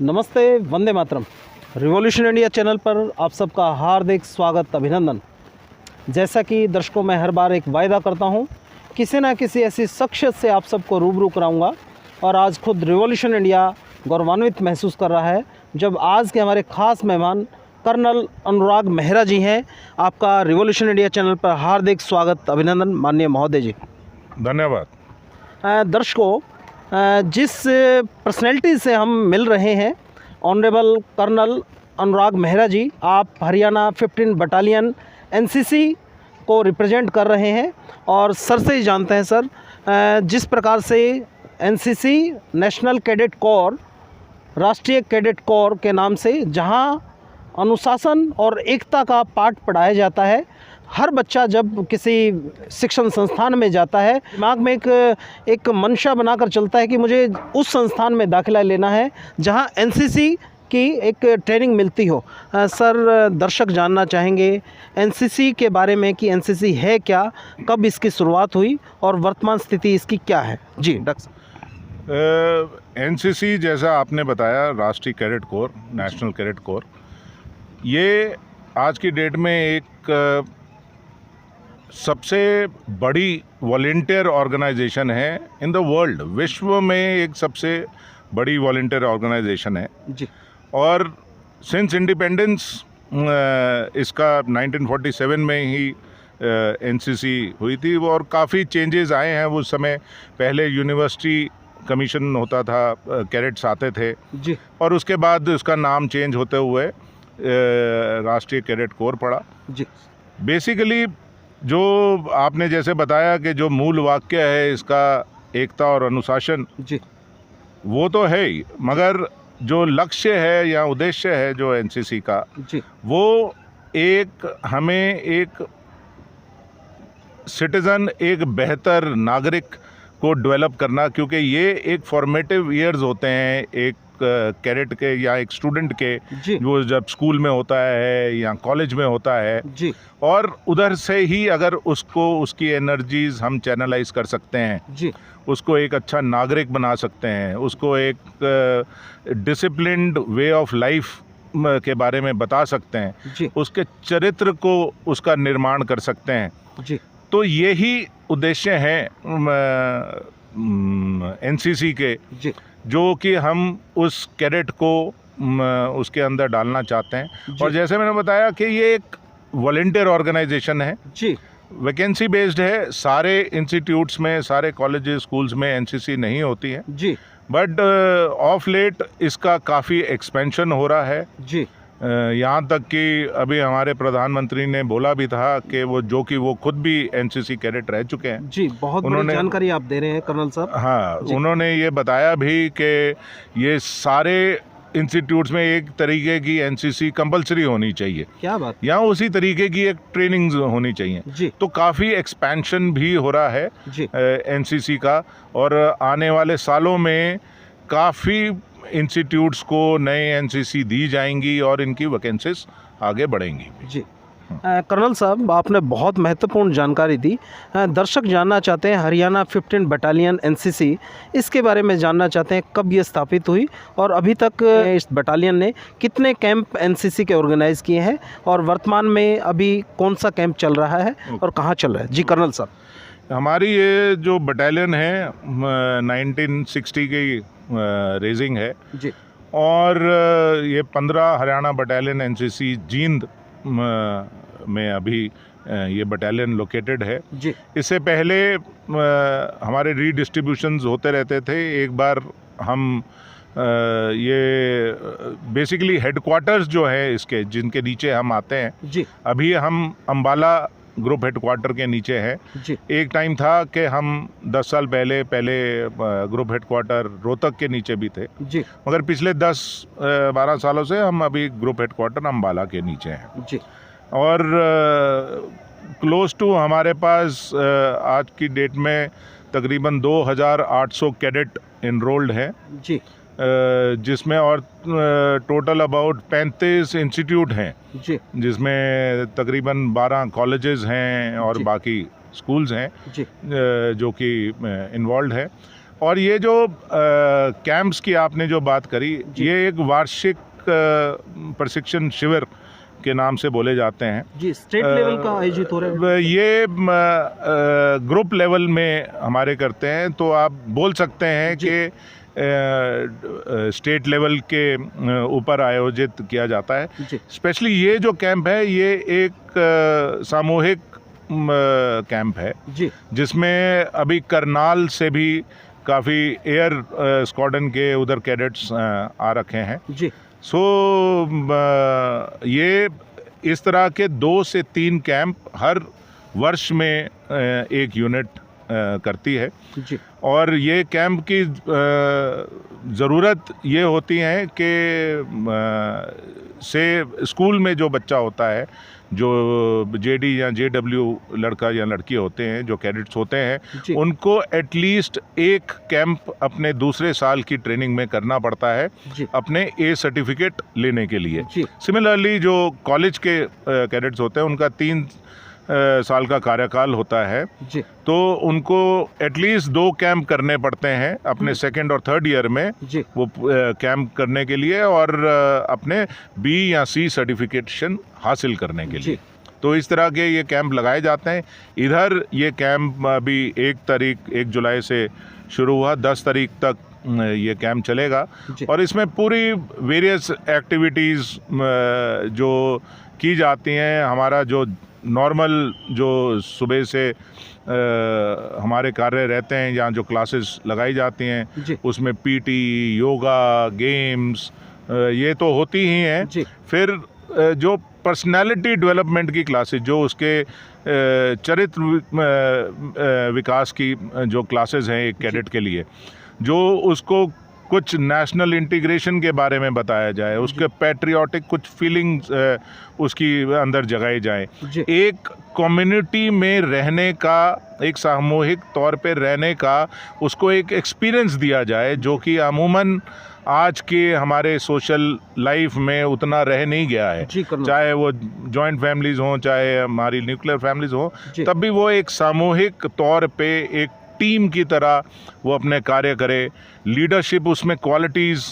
नमस्ते, Vande Mataram. Revolution India channel पर आप सबका हार्दिक स्वागत, अभिनंदन। जैसा कि दर्शकों मैं हर बार एक वायदा करता हूं, किसी न किसी ऐसी शख्सियत से आप सबको रूबरू कराऊंगा और आज खुद रिवॉल्यूशन इंडिया गौरवान्वित महसूस कर रहा है जब आज के हमारे ख़ास मेहमान कर्नल अनुराग मेहरा जी हैं। आपका रिवॉल्यूशन इंडिया चैनल पर हार्दिक स्वागत, अभिनंदन माननीय महोदय जी। धन्यवाद। दर्शकों, जिस पर्सनैलिटी से हम मिल रहे हैं, ऑनरेबल कर्नल अनुराग मेहरा जी, आप हरियाणा 15 बटालियन एनसीसी को रिप्रेजेंट कर रहे हैं और सर से ही जानते हैं सर, जिस प्रकार से एनसीसी नेशनल कैडेट कोर, राष्ट्रीय कैडेट कोर के नाम से जहां अनुशासन और एकता का पाठ पढ़ाया जाता है, हर बच्चा जब किसी शिक्षण संस्थान में जाता है दिमाग में एक मंशा बनाकर चलता है कि मुझे उस संस्थान में दाखिला लेना है जहां एनसीसी की एक ट्रेनिंग मिलती हो। सर, दर्शक जानना चाहेंगे एनसीसी के बारे में कि एनसीसी है क्या, कब इसकी शुरुआत हुई और वर्तमान स्थिति इसकी क्या है। जी डॉक्टर। एनसीसी जैसा आपने बताया, राष्ट्रीय cadet corps, national cadet corps, ये आज की डेट में एक सबसे बड़ी वॉलंटियर ऑर्गेनाइजेशन है इन द वर्ल्ड। विश्व में एक सबसे बड़ी वॉलंटियर ऑर्गेनाइजेशन है जी। और सिंस इंडिपेंडेंस इसका 1947 में ही एनसीसी हुई थी और काफ़ी चेंजेस आए हैं। उस समय पहले यूनिवर्सिटी कमीशन होता था, कैडेट्स आते थे जी, और उसके बाद उसका नाम चेंज होते हुए राष्ट्रीय कैडेट कोर पड़ा जी। बेसिकली जो आपने जैसे बताया कि जो मूल वाक्य है इसका, एकता और अनुशासन, जी, वो तो है ही, मगर जो लक्ष्य है या उद्देश्य है जो एनसीसी का, जी, वो हमें एक सिटीज़न, एक बेहतर नागरिक को डेवलप करना, क्योंकि ये एक फॉर्मेटिव ईयर्स होते हैं एक कैडेट के या एक स्टूडेंट के, जो जब स्कूल में होता है या कॉलेज में होता है जी। और उधर से ही अगर उसकी एनर्जीज हम चैनलाइज कर सकते हैं जी, उसको एक अच्छा नागरिक बना सकते हैं, उसको एक डिसिप्लिन्ड वे ऑफ लाइफ के बारे में बता सकते हैं जी, उसके चरित्र को उसका निर्माण कर सकते हैं जी। तो यही उद्देश्य है एनसीसी के, जी, जो कि हम उस कैडेट को उसके अंदर डालना चाहते हैं। और जैसे मैंने बताया कि ये एक वॉलंटियर ऑर्गेनाइजेशन है जी, वैकेंसी बेस्ड है। सारे इंस्टीट्यूट्स में, सारे कॉलेजेस, स्कूल्स में एनसीसी नहीं होती है जी, बट ऑफ लेट इसका काफ़ी एक्सपेंशन हो रहा है जी। यहाँ तक कि अभी हमारे प्रधानमंत्री ने बोला भी था कि वो खुद भी एनसीसी कैडेट रह चुके हैं। जी, बहुत बड़ी जानकारी आप दे रहे हैं कर्नल साहब। हाँ, उन्होंने ये बताया भी कि ये सारे इंस्टीट्यूट्स में एक तरीके की एनसीसी कंपलसरी होनी चाहिए। क्या बात। या उसी तरीके की एक ट्रेनिंग होनी चाहिए जी। तो काफ़ी एक्सपेंशन भी हो रहा है एनसीसी का और आने वाले सालों में काफ़ी इंस्टीट्यूट्स को नए एनसीसी दी जाएंगी और इनकी वैकेंसीज आगे बढ़ेंगी। जी। कर्नल साहब, आपने बहुत महत्वपूर्ण जानकारी दी। दर्शक जानना चाहते हैं हरियाणा 15 बटालियन एनसीसी, इसके बारे में जानना चाहते हैं कब ये स्थापित हुई और अभी तक इस बटालियन ने कितने कैंप एनसीसी के ऑर्गेनाइज किए हैं और वर्तमान में अभी कौन सा कैंप चल रहा है और कहाँ चल रहा है। जी कर्नल साहब। हमारी ये जो बटालियन है 1960 की रेजिंग है जी। और ये 15 हरियाणा बटालियन एनसीसी जींद में अभी ये बटालियन लोकेटेड है। जी। इससे पहले हमारे रीडिस्ट्रीब्यूशंस होते रहते थे। एक बार हम ये बेसिकली हेडक्वार्टर्स जो है इसके, जिनके नीचे हम आते हैं, जी। अभी हम अंबाला ग्रुप हेडक्वार्टर के नीचे है। जी। एक टाइम था कि हम 10 साल पहले ग्रुप हेडक्वार्टर रोहतक के नीचे भी थे, जी। मगर पिछले 10-12 सालों से हम अभी ग्रुप हेडक्वार्टर अंबाला के नीचे हैं। जी। और क्लोज टू हमारे पास आज की डेट में तकरीबन 2800 कैडेट इनरोल्ड हैं। जी। जिसमें और टोटल अबाउट 35 इंस्टीट्यूट हैं जी, जिसमें तकरीबन 12 कॉलेजेस हैं और बाकी स्कूल्स हैं जो कि इन्वॉल्व है। और ये जो कैंप्स की आपने जो बात करी, ये एक वार्षिक प्रशिक्षण शिविर के नाम से बोले जाते हैं जी। स्टेट लेवल का आयोजित हो रहा है ये ग्रुप लेवल में हमारे करते हैं, तो आप बोल सकते हैं कि स्टेट लेवल के ऊपर आयोजित किया जाता है। स्पेशली ये जो कैंप है ये एक सामूहिक कैंप है जी, जिसमें अभी करनाल से भी काफ़ी एयर स्क्वाड्रन के उधर कैडेट्स आ रखे हैं जी। सो ये इस तरह के 2 से 3 कैंप हर वर्ष में एक यूनिट करती है जी। और ये कैंप की ज़रूरत ये होती है कि से स्कूल में जो बच्चा होता है, जो जेडी या जेडब्ल्यू लड़का या लड़की होते हैं, जो कैडेट्स होते हैं, उनको एटलीस्ट एक कैंप अपने दूसरे साल की ट्रेनिंग में करना पड़ता है अपने ए सर्टिफिकेट लेने के लिए। सिमिलरली जो कॉलेज के कैडेट्स होते हैं उनका 3 साल का कार्यकाल होता है जी। तो उनको एटलीस्ट 2 कैंप करने पड़ते हैं अपने सेकेंड और थर्ड ईयर में जी। वो कैंप करने के लिए और अपने बी या सी सर्टिफिकेशन हासिल करने के लिए। तो इस तरह के ये कैंप लगाए जाते हैं। इधर ये कैंप अभी 1 जुलाई से शुरू हुआ, 10 तारीख तक ये कैंप चलेगा और इसमें पूरी वेरियस एक्टिविटीज़ जो की जाती हैं। हमारा जो नॉर्मल जो सुबह से हमारे कार्य रहते हैं, यहाँ जो क्लासेस लगाई जाती हैं उसमें पीटी, योगा, गेम्स ये तो होती ही हैं। फिर जो पर्सनालिटी डेवलपमेंट की क्लासेस, जो उसके चरित्र विकास की जो क्लासेस हैं एक कैडेट के लिए, जो उसको कुछ नेशनल इंटीग्रेशन के बारे में बताया जाए, उसके पैट्रियोटिक कुछ फीलिंग्स उसकी अंदर जगाई जाए, एक कम्युनिटी में रहने का, एक सामूहिक तौर पे रहने का उसको एक एक्सपीरियंस दिया जाए, जो कि अमूमन आज के हमारे सोशल लाइफ में उतना रह नहीं गया है। चाहे वो जॉइंट फैमिलीज हों, चाहे हमारी न्यूक्लियर फैमिलीज हों, तब भी वो एक सामूहिक तौर पे एक टीम की तरह वो अपने कार्य करे, लीडरशिप उसमें क्वालिटीज़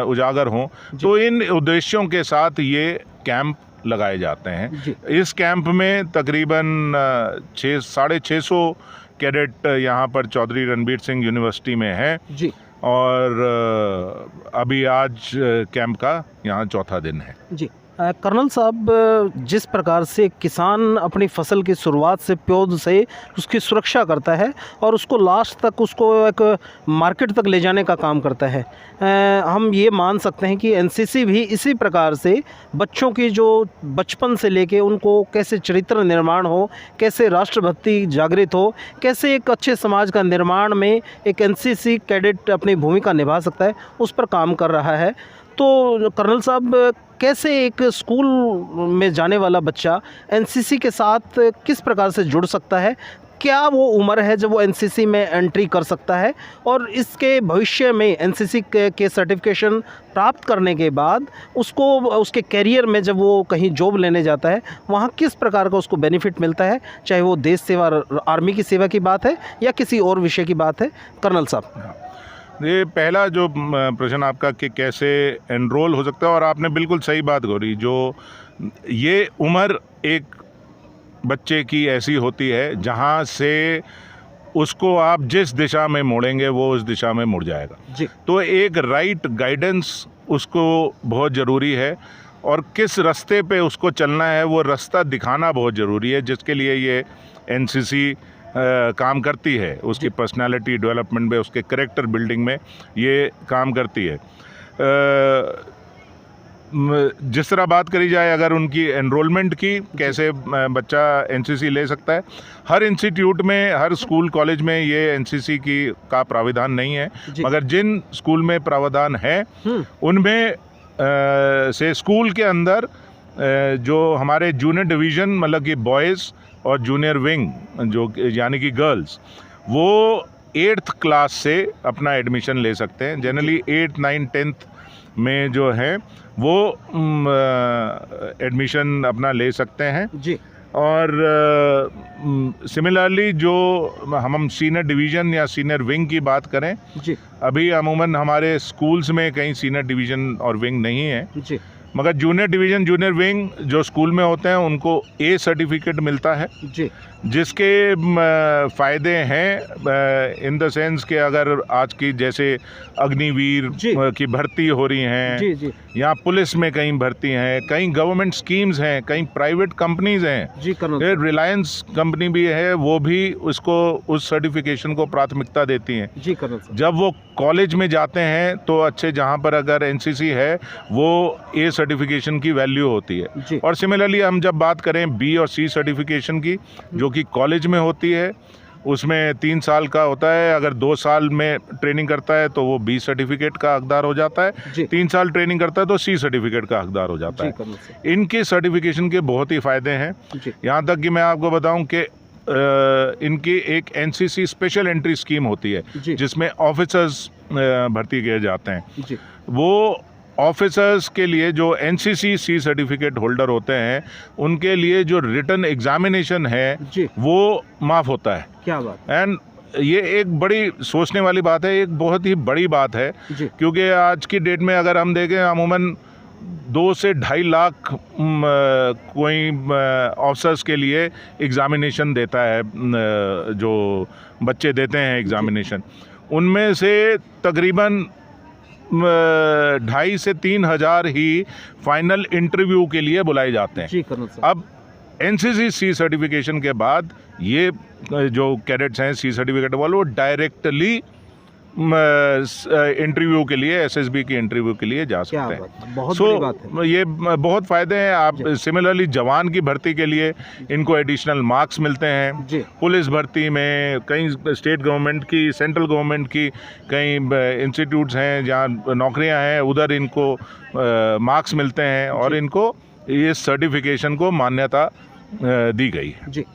उजागर हों। तो इन उद्देश्यों के साथ ये कैंप लगाए जाते हैं। इस कैंप में तकरीबन 650 कैडेट यहाँ पर चौधरी रणबीर सिंह यूनिवर्सिटी में है जी। और अभी आज कैंप का यहाँ 4था दिन है जी। कर्नल साहब, जिस प्रकार से किसान अपनी फसल की शुरुआत से पौध से उसकी सुरक्षा करता है और उसको लास्ट तक उसको एक मार्केट तक ले जाने का काम करता है, हम ये मान सकते हैं कि एनसीसी भी इसी प्रकार से बच्चों की जो बचपन से लेके उनको कैसे चरित्र निर्माण हो, कैसे राष्ट्रभक्ति जागृत हो, कैसे एक अच्छे समाज का निर्माण में एक एनसीसी कैडेट अपनी भूमिका निभा सकता है, उस पर काम कर रहा है। तो कर्नल साहब, कैसे एक स्कूल में जाने वाला बच्चा एनसीसी के साथ किस प्रकार से जुड़ सकता है? क्या वो उम्र है जब वो एनसीसी में एंट्री कर सकता है? और इसके भविष्य में एनसीसी के सर्टिफिकेशन प्राप्त करने के बाद उसको उसके कैरियर में जब वो कहीं जॉब लेने जाता है, वहाँ किस प्रकार का उसको बेनिफिट मिलता है, चाहे वो देश सेवा, आर्मी की सेवा की बात है या किसी और विषय की बात है? कर्नल साहब, ये पहला जो प्रश्न आपका कि कैसे एनरोल हो सकता है, और आपने बिल्कुल सही बात करी। जो ये उम्र एक बच्चे की ऐसी होती है जहाँ से उसको आप जिस दिशा में मोड़ेंगे वो उस दिशा में मुड़ जाएगा जी। तो एक राइट गाइडेंस उसको बहुत ज़रूरी है और किस रास्ते पे उसको चलना है वो रास्ता दिखाना बहुत ज़रूरी है, जिसके लिए ये एनसीसी काम करती है। उसकी पर्सनालिटी डेवलपमेंट में, उसके कैरेक्टर बिल्डिंग में ये काम करती है। जिस तरह बात करी जाए अगर उनकी एनरोलमेंट की, कैसे बच्चा एनसीसी ले सकता है, हर इंस्टीट्यूट में, हर स्कूल कॉलेज में ये एनसीसी की का प्राविधान नहीं है, मगर जिन स्कूल में प्रावधान है उनमें से स्कूल के अंदर जो हमारे जूनियर डिवीज़न, मतलब कि बॉयज़ और जूनियर विंग जो यानी कि गर्ल्स, वो 8th क्लास से अपना एडमिशन ले सकते हैं। जनरली 8, 9, 10th में जो है वो एडमिशन अपना ले सकते हैं जी। और सिमिलरली जो हम सीनियर डिवीज़न या सीनियर विंग की बात करें जी अभी अमूमन हमारे स्कूल्स में कहीं सीनियर डिवीज़न और विंग नहीं है जी मगर जूनियर डिवीज़न जूनियर विंग जो स्कूल में होते हैं उनको ए सर्टिफिकेट मिलता है जी जिसके फ़ायदे हैं इन द सेंस कि अगर आज की जैसे अग्निवीर जी। की भर्ती हो रही हैं जी जी या पुलिस में कहीं भर्ती हैं कहीं गवर्नमेंट स्कीम्स हैं कहीं प्राइवेट कंपनीज हैं जी कर्नल साहब। रिलायंस कंपनी भी है वो भी उसको उस सर्टिफिकेशन को प्राथमिकता देती हैं जी कर्नल साहब। जब वो कॉलेज में जाते हैं तो अच्छे जहाँ पर अगर एनसीसी है वो ए सर्टिफिकेशन की वैल्यू होती है जी और सिमिलरली हम जब बात करें बी और सी सर्टिफिकेशन की जो कि कॉलेज में होती है उसमें 3 साल का होता है अगर 2 साल में ट्रेनिंग करता है तो वो बी सर्टिफिकेट का हकदार हो जाता है जी 3 साल ट्रेनिंग करता है तो सी सर्टिफिकेट का हकदार हो जाता जी है कर्नल साहब। इनके सर्टिफिकेशन के बहुत ही फ़ायदे हैं जी यहाँ तक कि मैं आपको बताऊं कि इनकी एक एनसीसी स्पेशल एंट्री स्कीम होती है जी जिसमें ऑफिसर्स भर्ती किए जाते हैं जी वो ऑफिसर्स के लिए जो एनसीसी सी सर्टिफिकेट होल्डर होते हैं उनके लिए जो रिटन एग्जामिनेशन है जी वो माफ़ होता है क्या बात एंड ये एक बड़ी सोचने वाली बात है एक बहुत ही बड़ी बात है जी क्योंकि आज की डेट में अगर हम देखें अमूमन 2 से 2.5 लाख कोई ऑफिसर्स के लिए एग्ज़ामिनेशन देता है जो बच्चे देते हैं एग्ज़ामिनेशन उनमें से तकरीबन 2,500 से 3,000 ही फाइनल इंटरव्यू के लिए बुलाए जाते हैं जी कर्नल साहब। अब एनसीसी सी सर्टिफिकेशन के बाद ये जो कैडेट्स हैं सी सर्टिफिकेट वाले वो डायरेक्टली इंटरव्यू के लिए एसएसबी की इंटरव्यू के लिए जा क्या सकते हैं बात बहुत बड़ी बात है। ये बहुत फ़ायदे हैं आप सिमिलरली जवान की भर्ती के लिए इनको एडिशनल मार्क्स मिलते हैं जी पुलिस भर्ती में कई स्टेट गवर्नमेंट की सेंट्रल गवर्नमेंट की कई इंस्टीट्यूट्स हैं जहाँ नौकरियां हैं उधर इनको मार्क्स मिलते हैं और इनको ये सर्टिफिकेशन को मान्यता दी गई है जी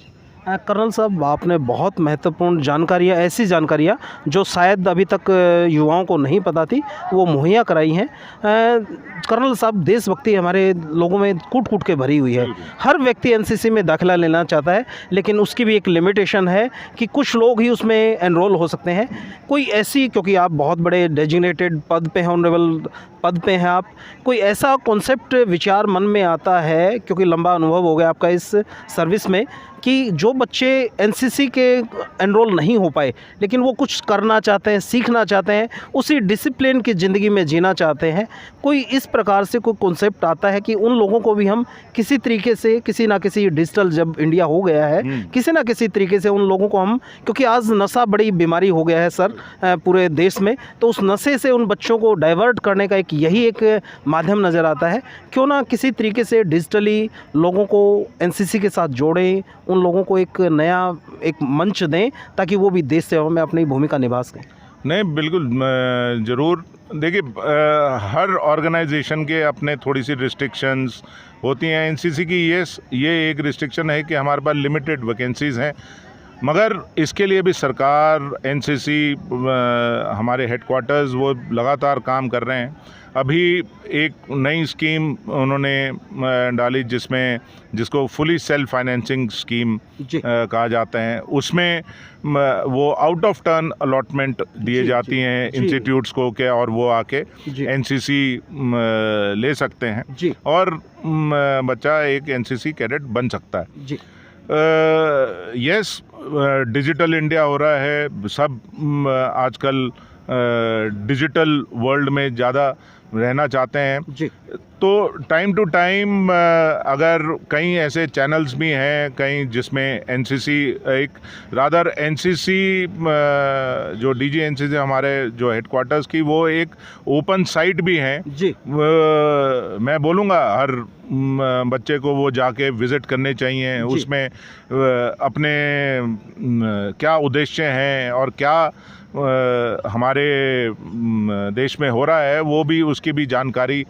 कर्नल साहब आपने बहुत महत्वपूर्ण जानकारियाँ ऐसी जानकारियाँ जो शायद अभी तक युवाओं को नहीं पता थी वो मुहैया कराई हैं। कर्नल साहब देशभक्ति हमारे लोगों में कूट कूट के भरी हुई है। हर व्यक्ति एनसीसी में दाखिला लेना चाहता है लेकिन उसकी भी एक लिमिटेशन है कि कुछ लोग ही उसमें एनरोल हो सकते हैं। कोई ऐसी क्योंकि आप बहुत बड़े डेजिग्नेटेड पद पे हैं ऑनरेबल पद पे हैं आप कोई ऐसा कॉन्सेप्ट विचार मन में आता है क्योंकि लंबा अनुभव हो गया आपका इस सर्विस में कि जो बच्चे एनसीसी के एनरोल नहीं हो पाए लेकिन वो कुछ करना चाहते हैं सीखना चाहते हैं उसी डिसिप्लिन की ज़िंदगी में जीना चाहते हैं कोई इस प्रकार से कोई कॉन्सेप्ट आता है कि उन लोगों को भी हम किसी तरीके से किसी ना किसी डिजिटल जब इंडिया हो गया है किसी ना किसी तरीके से उन लोगों को हम क्योंकि आज नशा बड़ी बीमारी हो गया है सर पूरे देश में तो उस नशे से उन बच्चों को डाइवर्ट करने का एक यही एक माध्यम नज़र आता है। क्यों ना किसी तरीके से डिजिटली लोगों को एनसीसी के साथ जोड़ें उन लोगों को एक नया एक मंच दें ताकि वो भी देश सेवा में अपनी भूमिका निभा सकें। नहीं बिल्कुल ज़रूर देखिए हर ऑर्गेनाइजेशन के अपने थोड़ी सी रिस्ट्रिक्शंस होती हैं एनसीसी की ये एक रिस्ट्रिक्शन है कि हमारे पास लिमिटेड वैकेंसीज़ हैं मगर इसके लिए भी सरकार एनसीसी हमारे हेडक्वार्टर्स वो लगातार काम कर रहे हैं। अभी एक नई स्कीम उन्होंने डाली जिसको फुली सेल्फ फाइनेंसिंग स्कीम कहा जाता है उसमें वो आउट ऑफ टर्न अलॉटमेंट दिए जाती हैं इंस्टीट्यूट्स को के और वो आके एनसीसी ले सकते हैं और बच्चा एक एनसीसी कैडेट बन सकता है। यस डिजिटल इंडिया हो रहा है सब आजकल डिजिटल वर्ल्ड में ज़्यादा रहना चाहते हैं तो टाइम टू टाइम अगर कई ऐसे चैनल्स भी हैं कहीं जिसमें एनसीसी एक रादर एनसीसी जो डीजी एनसीसी हमारे जो हेडक्वार्टर्स की वो एक ओपन साइट भी हैं मैं बोलूँगा हर बच्चे को वो जाके विज़िट करने चाहिए उसमें अपने क्या उद्देश्य हैं और क्या हमारे देश में हो रहा है वो भी उसकी भी जानकारी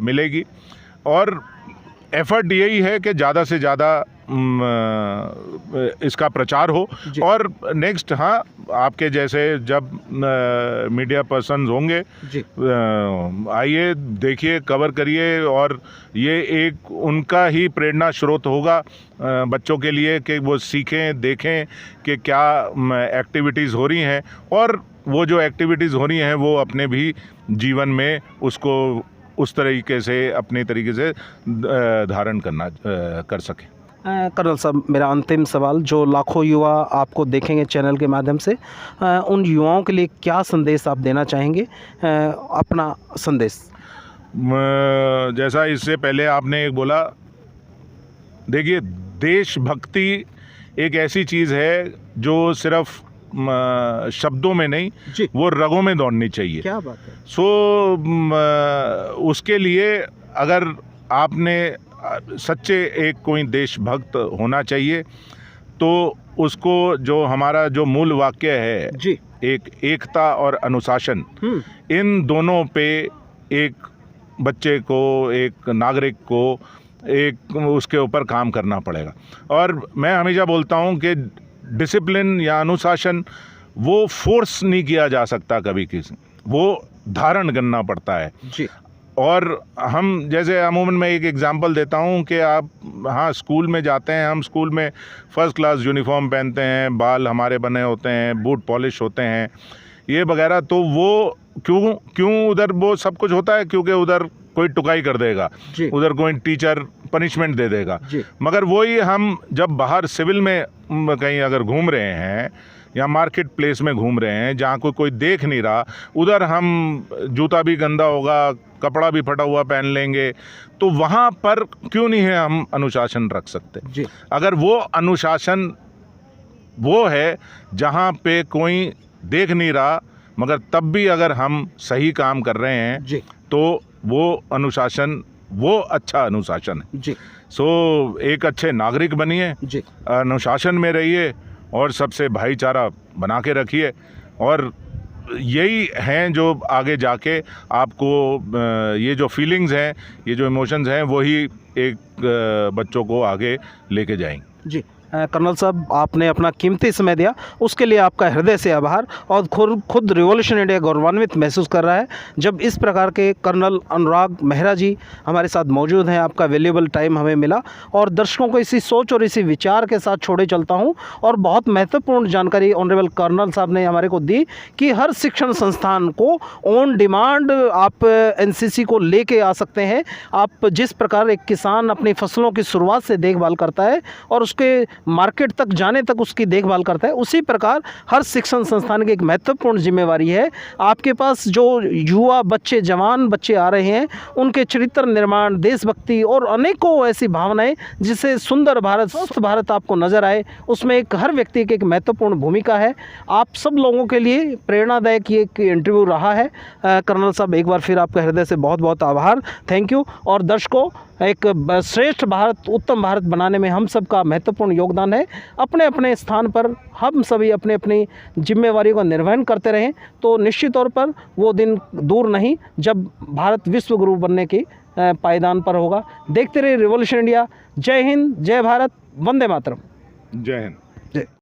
मिलेगी और एफर्ट यही है कि ज़्यादा से ज़्यादा इसका प्रचार हो। और नेक्स्ट, हाँ, आपके जैसे जब मीडिया पर्सन्स होंगे, आइए, देखिए, कवर करिए, और ये एक उनका ही प्रेरणा स्रोत होगा बच्चों के लिए कि वो सीखें, देखें कि क्या एक्टिविटीज़ हो रही हैं, और वो जो एक्टिविटीज़ हो रही हैं वो अपने भी जीवन में उसको उस तरीके से, अपने तरीके से धारण कर सकें। कर्नल साहब, मेरा अंतिम सवाल, जो लाखों युवा आपको देखेंगे चैनल के माध्यम से, उन युवाओं के लिए क्या संदेश आप देना चाहेंगे? अपना संदेश। जैसा इससे पहले आपने एक बोला, देखिए, देशभक्ति एक ऐसी चीज़ है जो सिर्फ शब्दों में नहीं, वो रगों में दौड़नी चाहिए। क्या बात है। उसके लिए अगर आपने सच्चे एक कोई देशभक्त होना चाहिए, तो उसको जो हमारा जो मूल वाक्य है, एक एकता और अनुशासन, इन दोनों पे एक बच्चे को, एक नागरिक को, एक उसके ऊपर काम करना पड़ेगा। और मैं हमेशा बोलता हूँ कि डिसिप्लिन या अनुशासन वो फोर्स नहीं किया जा सकता कभी किसी, वो धारण करना पड़ता है। और हम जैसे अमूमन मैं एक एग्जांपल देता हूँ कि आप, हाँ, स्कूल में जाते हैं, हम स्कूल में फर्स्ट क्लास यूनिफॉर्म पहनते हैं, बाल हमारे बने होते हैं, बूट पॉलिश होते हैं, ये वगैरह, तो वो क्यों उधर वो सब कुछ होता है? क्योंकि उधर कोई टुकाई कर देगा, उधर कोई टीचर पनिशमेंट दे देगा। मगर वही हम जब बाहर सिविल में कहीं अगर घूम रहे हैं या मार्केट प्लेस में घूम रहे हैं जहाँ कोई देख नहीं रहा, उधर हम जूता भी गंदा होगा, कपड़ा भी फटा हुआ पहन लेंगे, तो वहाँ पर क्यों नहीं है हम अनुशासन रख सकते? अगर वो अनुशासन वो है जहाँ पे कोई देख नहीं रहा, मगर तब भी अगर हम सही काम कर रहे हैं, तो वो अनुशासन, वो अच्छा अनुशासन है। एक अच्छे नागरिक बनिए, अनुशासन में रहिए, और सबसे भाईचारा बना के रखिए, और यही हैं जो आगे जाके आपको ये जो फीलिंग्स हैं, ये जो इमोशंस हैं, वही एक बच्चों को आगे लेके जाएंगे। कर्नल साहब, आपने अपना कीमती समय दिया, उसके लिए आपका हृदय से आभार। और खुद रिवॉल्यूशन इंडिया गौरवान्वित महसूस कर रहा है जब इस प्रकार के कर्नल अनुराग मेहरा जी हमारे साथ मौजूद हैं। आपका वैल्यूएबल टाइम हमें मिला, और दर्शकों को इसी सोच और इसी विचार के साथ छोड़े चलता हूं। और बहुत महत्वपूर्ण जानकारी ऑनरेबल कर्नल साहब ने हमारे को दी कि हर शिक्षण संस्थान को ऑन डिमांड आप एनसीसी को लेके आ सकते हैं। आप जिस प्रकार एक किसान अपनी फसलों की शुरुआत से देखभाल करता है और उसके मार्केट तक जाने तक उसकी देखभाल करता है, उसी प्रकार हर शिक्षण संस्थान की एक महत्वपूर्ण जिम्मेवारी है। आपके पास जो युवा बच्चे, जवान बच्चे आ रहे हैं, उनके चरित्र निर्माण, देशभक्ति और अनेकों ऐसी भावनाएं जिससे सुंदर भारत, स्वस्थ भारत आपको नजर आए, उसमें एक हर व्यक्ति की एक महत्वपूर्ण भूमिका है। आप सब लोगों के लिए प्रेरणादायक ये एक इंटरव्यू रहा है। कर्नल साहब, एक बार फिर आपका हृदय से बहुत बहुत आभार, थैंक यू। और दर्शकों, एक श्रेष्ठ भारत, उत्तम भारत बनाने में हम सब का महत्वपूर्ण योगदान है। अपने अपने स्थान पर हम सभी अपने अपनी जिम्मेवारी का निर्वहन करते रहें, तो निश्चित तौर पर वो दिन दूर नहीं जब भारत विश्व गुरु बनने की पायदान पर होगा। देखते रहिए रिवॉल्यूशन इंडिया। जय हिंद, जय भारत, वंदे मातरम। जय हिंद।